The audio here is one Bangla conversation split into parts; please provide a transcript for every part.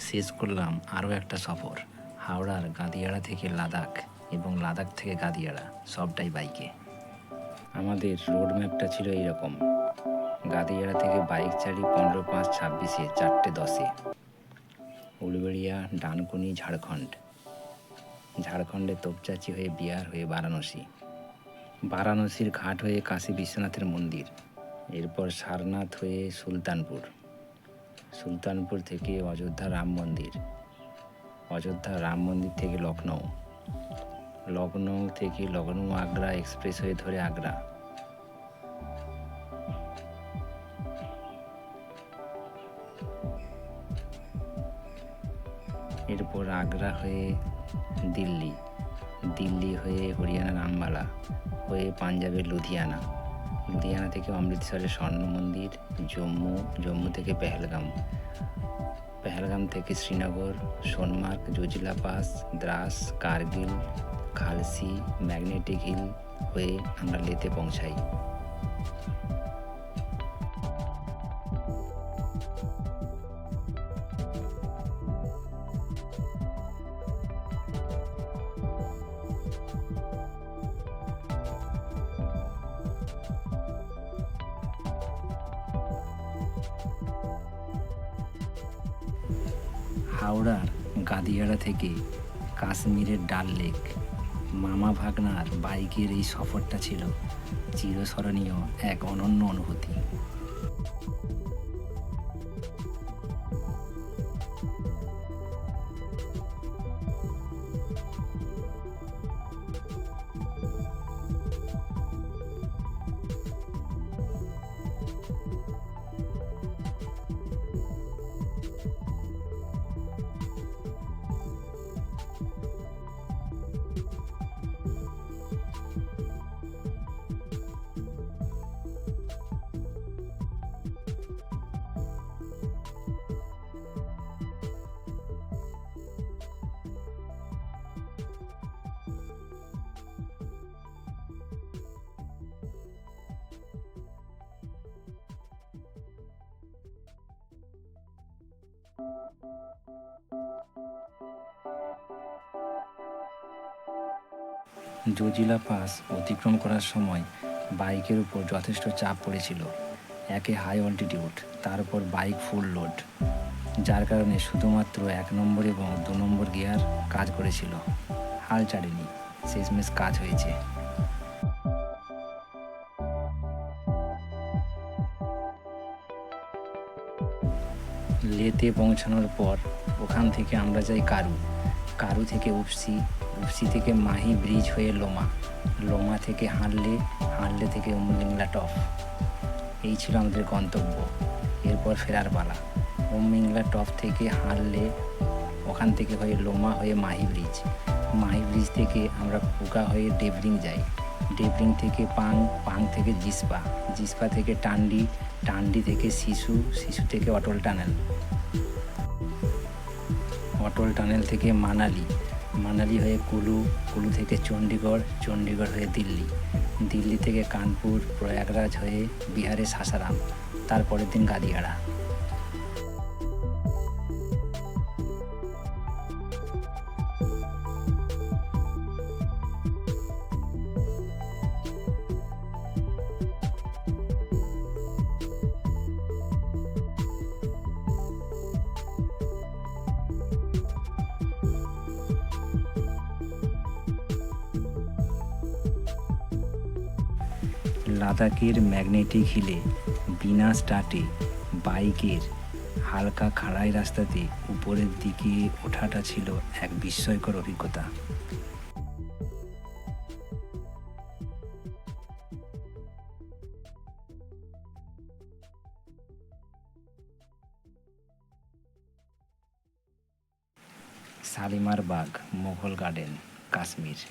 শেষ করলাম আরও একটা সফর, হাওড়ার গাদিয়াড়া থেকে লাদাখ এবং লাদাখ থেকে গাদিয়াড়া, সবটাই বাইকে। আমাদের রোড ম্যাপটা ছিল এইরকম: গাদিয়াড়া থেকে বাইক চালি 15/5/26-এ 4:10-এ, উলবেড়িয়া, ডানকুনি, ঝাড়খণ্ড, ঝাড়খণ্ডে তোপচাচি হয়ে বিহার হয়ে বারাণসী, বারাণসীর ঘাট হয়ে কাশী বিশ্বনাথের মন্দির, এরপর সারনাথ হয়ে সুলতানপুর, সুলতানপুর থেকে অযোধ্যা রাম মন্দির, অযোধ্যা রাম মন্দির থেকে লখনৌ, লখনৌ থেকে লখনৌ আগ্রা এক্সপ্রেস হয়ে ধরে আগ্রা, এরপর আগ্রা হয়ে দিল্লি, দিল্লি হয়ে হরিয়ানার আম্বালা হয়ে পাঞ্জাবের লুধিয়ানা, লুধিয়ানা থেকে অমৃতসরের স্বর্ণ মন্দির, জম্মু, জম্মু থেকে পেহেলগাম, পেহেলগাম থেকে Srinagar, Sonamarg, Zojila pass, Drass, Kargil, Khalsi, magnetic hill হয়ে আমরা লেতে পৌঁছাই। হাওড়ার গাদিয়াড়া থেকে কাশ্মীরের ডাল লেক, মামা ভাগনার বাইকের এই সফরটা ছিল চিরস্মরণীয় এক অনন্য অনুভূতি। জোজিলা পাস অতিক্রম করার সময় বাইকের উপর যথেষ্ট চাপ পড়েছিল। একে হাই অল্টিটিউড, তার উপর বাইক ফুল লোড, যার কারণে শুধুমাত্র 1 নম্বর এবং 2 নম্বর গিয়ার কাজ করেছিল, হাল ছাড়েনি। শেষমেশ কাজ হয়েছে। লেতে পৌঁছানোর পর ওখান থেকে আমরা যাই কারু, কারু থেকে উপসি, উপসি থেকে মাহি ব্রিজ হয়ে লোমা, লোমা থেকে হানলে, হানলে থেকে উমলিংলা টপ। এই ছিল আমাদের গন্তব্য। এরপর ফেরার পালা। উমলিংলা টপ থেকে হানলে, ওখান থেকে হয়ে লোমা হয়ে মাহি ব্রিজ, মাহি ব্রিজ থেকে আমরা পুকা হয়ে ডেবরিং যাই, ডেবরিং থেকে পাং, পাং থেকে জিসপা, জিসপা থেকে টান্ডি, টান্ডি থেকে শিশু, শিশু থেকে অটল টানেল, অটল টানেল থেকে মানালি, মানালি হয়ে কুলু, কুলু থেকে চণ্ডীগড়, চণ্ডীগড় হয়ে দিল্লি, দিল্লি থেকে কানপুর, প্রয়াগরাজ হয়ে বিহারের সাসারাম, তারপরের দিন গাদিয়াড়া। লাদাখের ম্যাগনেটিক হিলে বিনা স্টার্টে বাইকের হালকা খাড়াই রাস্তাতে উপরের দিকে ওঠাটা ছিল এক বিস্ময়কর অভিজ্ঞতা। শালিমার বাগ, মোগল গার্ডেন, কাশ্মীর।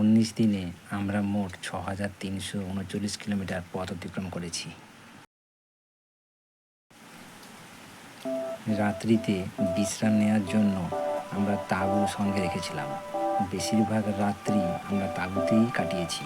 19 দিনে আমরা মোট 6339 কিলোমিটার পথ অতিক্রম করেছি। রাত্রিতে বিশ্রাম নেওয়ার জন্য আমরা তাঁবু সঙ্গে রেখেছিলাম। বেশিরভাগ রাত্রি আমরা তাঁবুতেই কাটিয়েছি।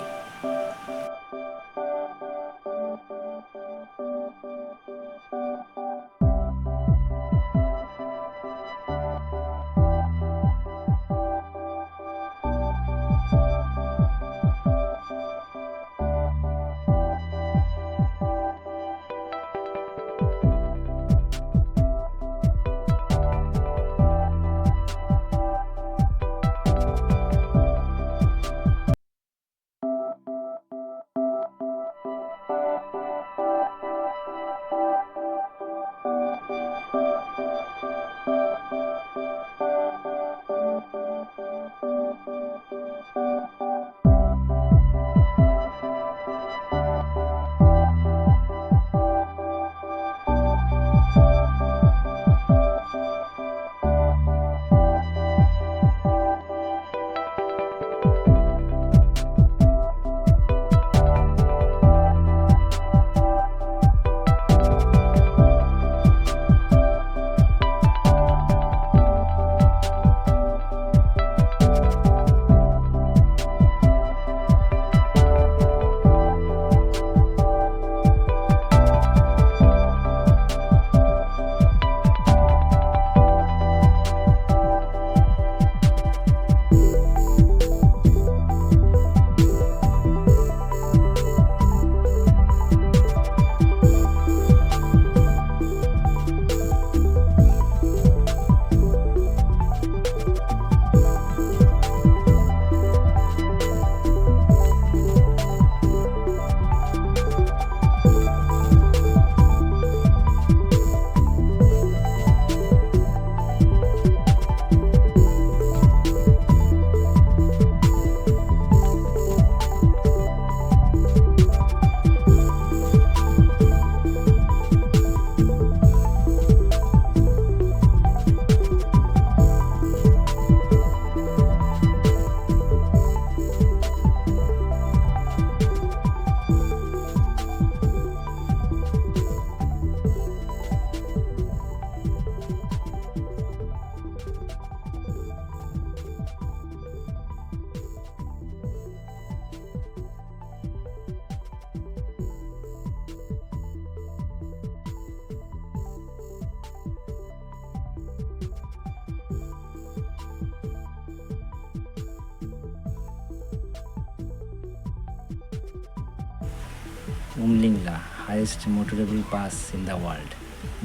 Umlingla, highest motorable pass in the world,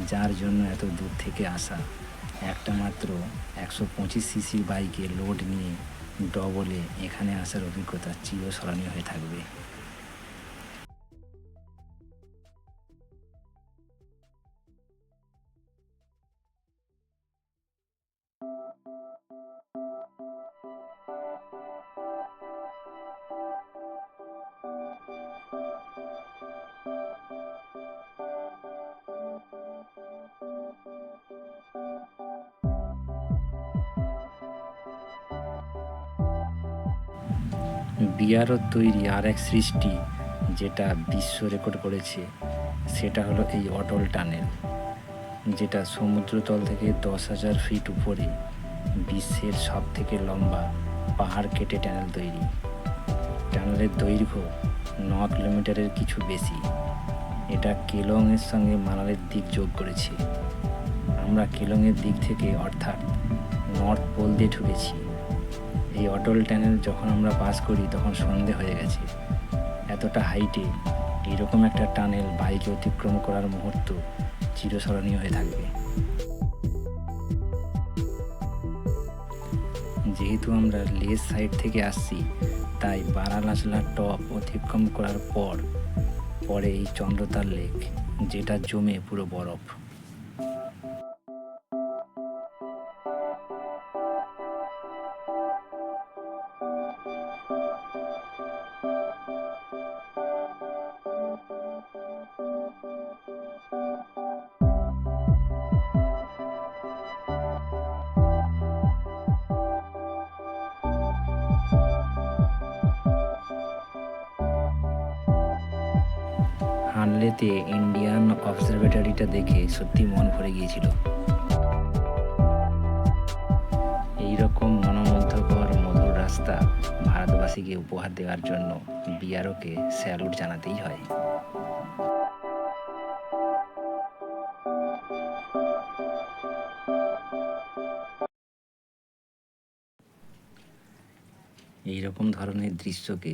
যার জন্য এত দূর থেকে আসা একটা মাত্র 125 সিসির বাইকে লোড নিয়ে ডবলে এখানে আসার অভিজ্ঞতা চিরস্মরণীয় হয়ে থাকবে। বিয়ারও তৈরি আর এক সৃষ্টি যেটা বিশ্ব রেকর্ড করেছে, সেটা হলো এই অটল টানেল, যেটা সমুদ্রতল থেকে 10,000 ফিট উপরে বিশ্বের সব থেকে লম্বা পাহাড় কেটে টানেল তৈরি। টানেলের দৈর্ঘ্য 9 কিলোমিটারের কিছু বেশি। এটা কেলংয়ের সঙ্গে মানালির দিক যোগ করেছে। আমরা কেলংয়ের দিক থেকে অর্থাৎ নর্থ পোল দিয়ে ঢুকেছি। এই অটল টানেল যখন আমরা পাস করি তখন সন্ধে হয়ে গেছে। এতটা হাইটে এইরকম একটা টানেল বাইকে অতিক্রম করার মুহূর্ত চিরস্মরণীয় হয়ে থাকবে। যেহেতু আমরা লেস সাইড থেকে আসছি, তাই বারালাচলা টপ অতিক্রম করার পরে এই চন্দ্রতাল লেক, যেটা জমে পুরো বরফ। হানলেতে ইন্ডিয়ান অবজারভেটরিটা দেখে সত্যি মন ভরে গিয়েছিল। এইরকম মনোমুগ্ধকর মধুর রাস্তা ভারতবাসীকে উপহার দেওয়ার জন্য বিআরওকে স্যালুট জানাতেই হয়। এইরকম ধরনের দৃশ্যকে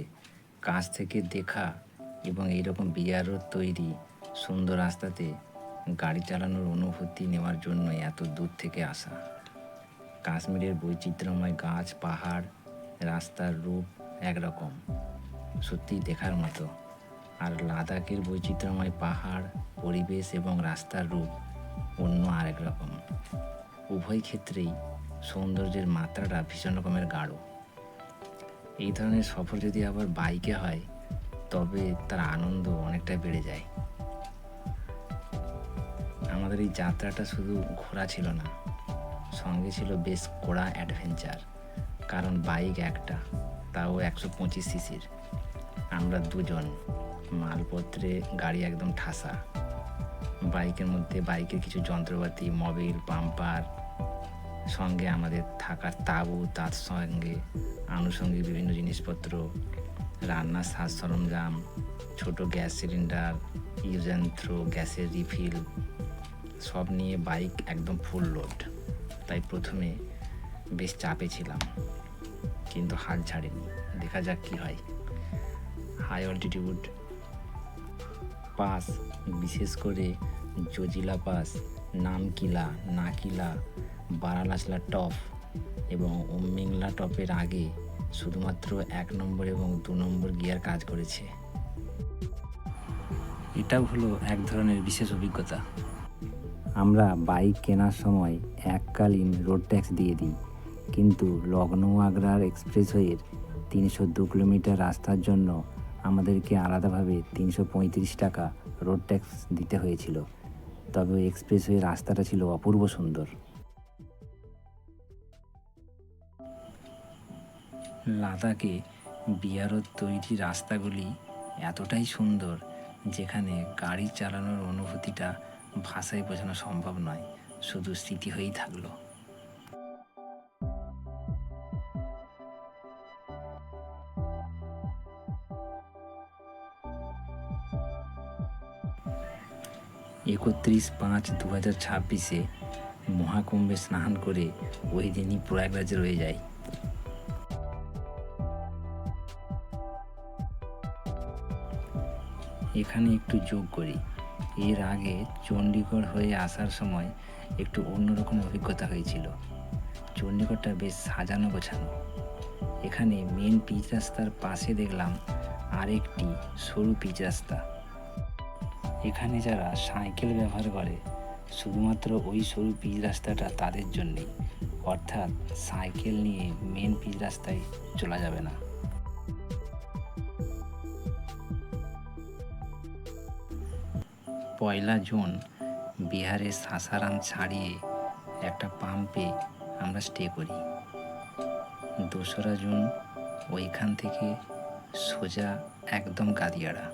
কাছ থেকে দেখা এবং এইরকম বিআরওর তৈরি সুন্দর রাস্তাতে গাড়ি চালানোর অনুভূতি নেওয়ার জন্য এত দূর থেকে আসা। কাশ্মীরের বৈচিত্র্যময় গাছ, পাহাড়, রাস্তার রূপ একরকম, সত্যিই দেখার মতো। আর লাদাখের বৈচিত্র্যময় পাহাড়, পরিবেশ এবং রাস্তার রূপ অন্য আরেক রকম। উভয় ক্ষেত্রেই সৌন্দর্যের মাত্রাটা ভীষণ রকমের গাঢ়। এই ধরনের সফর যদি আবার বাইকে হয় তবে তার আনন্দ অনেকটা বেড়ে যায়। আমাদের এই যাত্রাটা শুধু ঘোরা ছিল না, সঙ্গে ছিল বেশ কড়া অ্যাডভেঞ্চার। কারণ বাইক একটা, তাও 125 সিসির। আমরা দুজন, মালপত্রে গাড়ি একদম ঠাসা। বাইকের মধ্যে বাইকের কিছু যন্ত্রপাতি, মোবিল, পাম্পার, সঙ্গে আমাদের থাকার তাঁবু, তার সঙ্গে আনুষঙ্গিক বিভিন্ন জিনিসপত্র, রান্নার সাজ সরঞ্জাম, ছোট gas cylinder, use and throw গ্যাসের রিফিল, সব নিয়ে বাইক একদম ফুল লোড। তাই প্রথমে বেশ চাপে ছিলাম, কিন্তু হাল ছাড়েনি। দেখা যাক কী হয়। হাই অল্টিটিউড পাস, বিশেষ করে জজিলা পাস, নামকিলা, নাকিলা, বারালাচলা টপ এবং উমলিংলা টপের আগে শুধুমাত্র 1 নম্বর এবং 2 নম্বর গিয়ার কাজ করেছে। এটাও হলো এক ধরনের বিশেষ অভিজ্ঞতা। আমরা বাইক কেনার সময় এককালীন রোড ট্যাক্স দিয়ে দিই, কিন্তু লখনৌ আগ্রার এক্সপ্রেসওয়ের 302 কিলোমিটার রাস্তার জন্য আমাদেরকে আলাদাভাবে 335 টাকা রোড ট্যাক্স দিতে হয়েছিল। তবে ওই এক্সপ্রেসওয়ে রাস্তাটা ছিল অপূর্ব সুন্দর। লাদাখে বিআরওর তৈরি রাস্তাগুলি এতটাই সুন্দর, যেখানে গাড়ি চালানোর অনুভূতিটা ভাষায় বোঝানো সম্ভব নয়, শুধু স্মৃতি হয়েই থাকলো। (31/5/2026) মহাকুম্ভে স্নান করে ওই দিনই প্রয়াগরাজে রয়ে যায়। এখানে একটু যোগ করি, এর আগে চণ্ডীগড় হয়ে আসার সময় একটু অন্যরকম অভিজ্ঞতা হয়েছিল। চণ্ডীগড়টা বেশ সাজানো গোছানো। এখানে মেন পিচ রাস্তার পাশে দেখলাম আরেকটি সরু পিচ রাস্তা। এখানে যারা সাইকেল ব্যবহার করে শুধুমাত্র ওই সরু পিচ রাস্তাটা তাদের জন্যেই, অর্থাৎ সাইকেল নিয়ে মেন পিচ রাস্তায় চলা যাবে না। পয়লা জুন বিহারের সাসারাম ছাড়িয়ে একটা পাম্পে আমরা স্টে করি। 2রা জুন ওইখান থেকে সোজা একদম গাদিয়াড়া।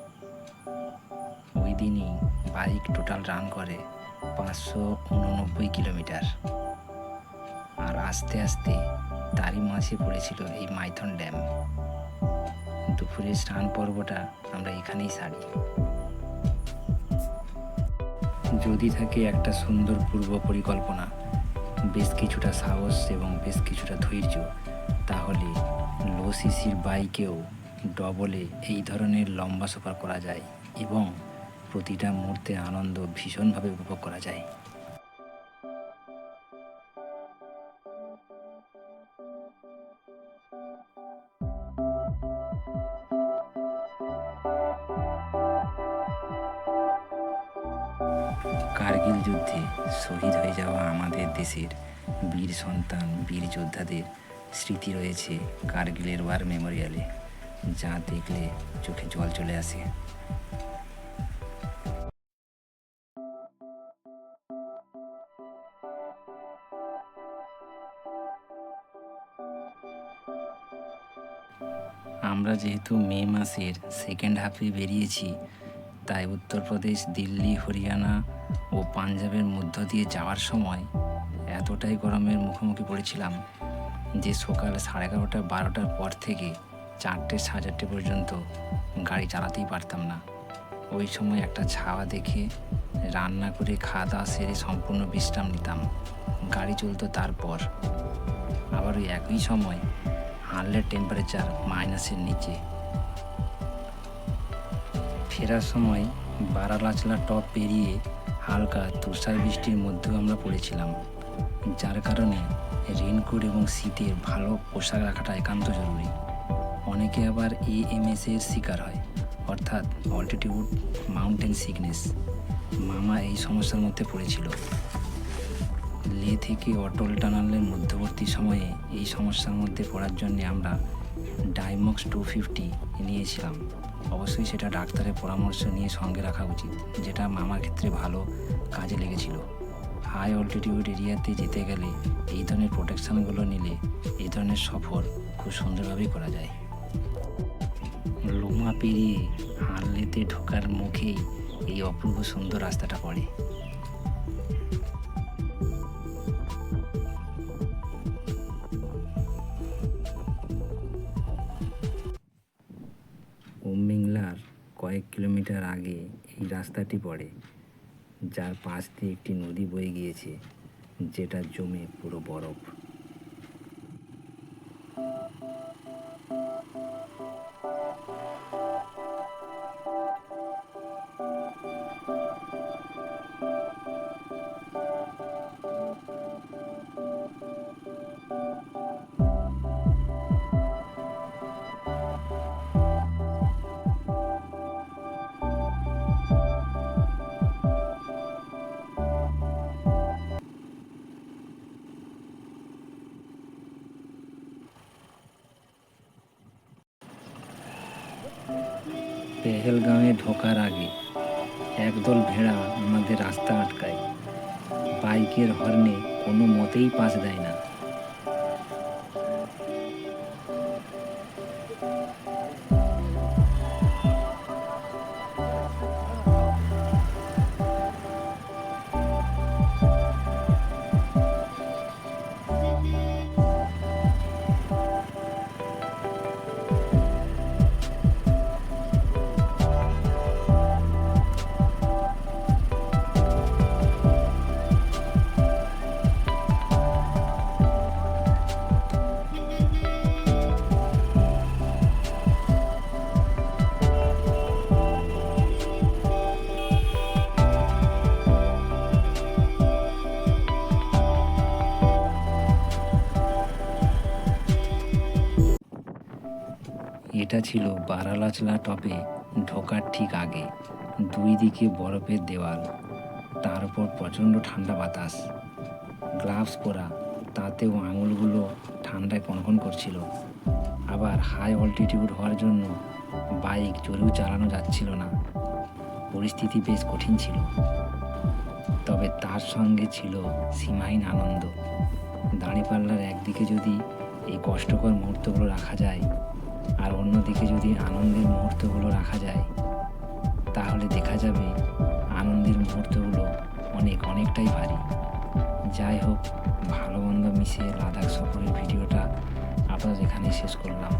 ওই দিনই বাইক টোটাল রান করে 589 কিলোমিটার। আর আস্তে আস্তে তারই মাঝে পড়েছিল এই মাইথন ড্যাম। দুপুরের স্নান পর্বটা আমরা এখানেই সারি। যদি থাকে একটা সুন্দর পূর্ব পরিকল্পনা, বেশ কিছুটা সাহস এবং বেশ কিছুটা ধৈর্য, তাহলে লো সিসির বাইকেও ডবলে এই ধরনের লম্বা সফর করা যায় এবং প্রতিটা মুহূর্তে আনন্দ ভীষণভাবে উপভোগ করা যায়। কার্গিল যুদ্ধে শহীদ হয়ে যাওয়া আমাদের দেশের বীর সন্তান বীর যোদ্ধাদের স্মৃতি রয়েছে কার্গিলের ওয়ার মেমোরিয়ালে, যা দেখলে চোখে জল চলে আসে। আমরা যেহেতু মে মাসের সেকেন্ড হাফে বেরিয়েছি, তাই উত্তরপ্রদেশ, দিল্লি, হরিয়ানা ও পাঞ্জাবের মধ্য দিয়ে যাওয়ার সময় এতটাই গরমের মুখোমুখি পড়েছিলাম যে সকাল 11:30-12টার পর থেকে 4টে-4:30 পর্যন্ত গাড়ি চালাতেই পারতাম না। ওই সময় একটা ছাওয়া দেখে রান্না করে খাওয়া দাওয়া সেরে সম্পূর্ণ বিশ্রাম নিতাম, গাড়ি চলতো। তারপর আবার ওই একই সময় আনলের টেম্পারেচার মাইনাসের নিচে। ফেরার সময় বারালাচলা টপ পেরিয়ে হালকা তুষার বৃষ্টির মধ্যেও আমরা পড়েছিলাম, যার কারণে রেনকোট এবং শীতের ভালো পোশাক রাখাটা একান্ত জরুরি। অনেকে আবার AMS এর শিকার হয়, অর্থাৎ অল্টিটিউড মাউন্টেন সিকনেস। মামা এই সমস্যার মধ্যে পড়েছিল। লে থেকে অটল টানেলের মধ্যবর্তী সময়ে এই সমস্যার মধ্যে পড়ার জন্য আমরা ডাইমক্স 250 নিয়েছিলাম। অবশ্যই সেটা ডাক্তারের পরামর্শ নিয়ে সঙ্গে রাখা উচিত, যেটা মামার ক্ষেত্রে ভালো কাজে লেগেছিল। হাই অল্টিটিউড এরিয়াতে যেতে গেলে এই ধরনের প্রোটেকশানগুলো নিলে এই ধরনের সফর খুব সুন্দরভাবেই করা যায়। লোমা পেরিয়ে হানলেতে ঢোকার মুখেই এই অপূর্ব সুন্দর রাস্তাটা পড়ে। ওমমিংলার কয়েক কিলোমিটার আগে এই রাস্তাটি পড়ে, যার পাশ দিয়ে একটি নদী বয়ে গিয়েছে, যেটা জমে পুরো বরফ। পেহেলগাঁওয়ে ঢোকার আগে একদল ভেড়া আমাদের রাস্তা আটকায়। বাইকের হর্নে কোনো মতেই পাশ দেয় না। এটা ছিল বারালাচলা টপে ঢোকার ঠিক আগে। দুই দিকে বরফের দেওয়াল, তার উপর প্রচণ্ড ঠান্ডা বাতাস, গ্লাভস পরা, তাতেও আঙুলগুলো ঠান্ডায় কনকন করছিল। আবার হাই অল্টিটিউড হওয়ার জন্য বাইক জোরেও চালানো যাচ্ছিল না। পরিস্থিতি বেশ কঠিন ছিল, তবে তার সঙ্গে ছিল সীমাহীন আনন্দ। দাঁড়িপাল্লার একদিকে যদি এই কষ্টকর মুহূর্তগুলো রাখা যায় আর অন্যদিকে যদি আনন্দের মুহূর্তগুলো রাখা যায়, তাহলে দেখা যাবে আনন্দের মুহূর্তগুলো অনেকটাই ভারী। যাই হোক, ভালো মন্দ মিশিয়ে লাদাখ সফরের ভিডিওটা আপনাদের এখানেই শেষ করলাম।